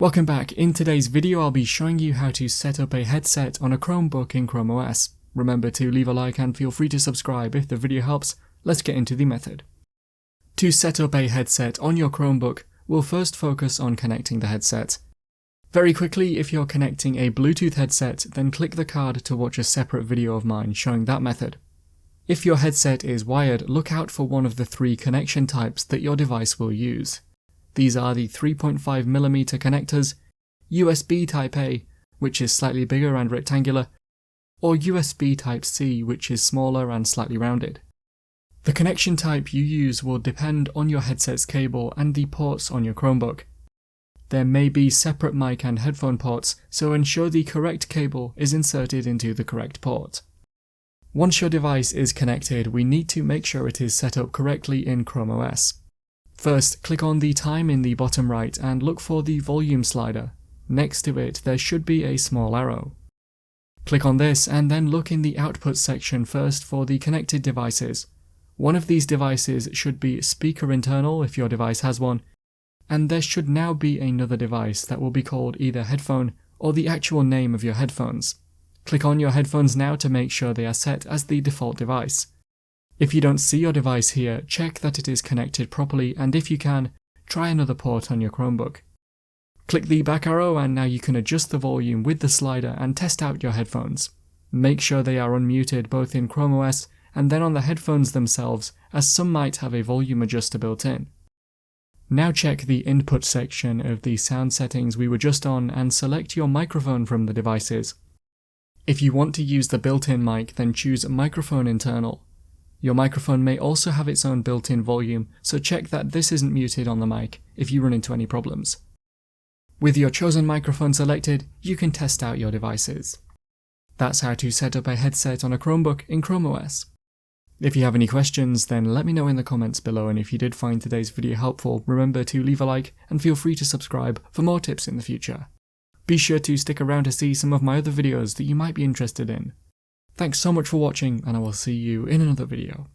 Welcome back. In today's video I'll be showing you how to set up a headset on a Chromebook in ChromeOS. Remember to leave a like and feel free to subscribe if the video helps. Let's get into the method. To set up a headset on your Chromebook, we'll first focus on connecting the headset. Very quickly, if you're connecting a Bluetooth headset, then click the card to watch a separate video of mine showing that method. If your headset is wired, look out for one of the three connection types that your device will use. These are the 3.5mm connectors, USB Type-A, which is slightly bigger and rectangular, or USB Type-C, which is smaller and slightly rounded. The connection type you use will depend on your headset's cable and the ports on your Chromebook. There may be separate mic and headphone ports, so ensure the correct cable is inserted into the correct port. Once your device is connected, we need to make sure it is set up correctly in ChromeOS. First, click on the time in the bottom right and look for the volume slider. Next to it, there should be a small arrow. Click on this and then look in the output section first for the connected devices. One of these devices should be speaker internal if your device has one, and there should now be another device that will be called either headphone or the actual name of your headphones. Click on your headphones now to make sure they are set as the default device. If you don't see your device here, check that it is connected properly, and if you can, try another port on your Chromebook. Click the back arrow and now you can adjust the volume with the slider and test out your headphones. Make sure they are unmuted both in ChromeOS and then on the headphones themselves, as some might have a volume adjuster built in. Now check the input section of the sound settings we were just on and select your microphone from the devices. If you want to use the built-in mic, then choose microphone internal. Your microphone may also have its own built-in volume, so check that this isn't muted on the mic if you run into any problems. With your chosen microphone selected, you can test out your devices. That's how to set up a headset on a Chromebook in ChromeOS. If you have any questions, then let me know in the comments below, and if you did find today's video helpful, remember to leave a like and feel free to subscribe for more tips in the future. Be sure to stick around to see some of my other videos that you might be interested in. Thanks so much for watching, and I will see you in another video.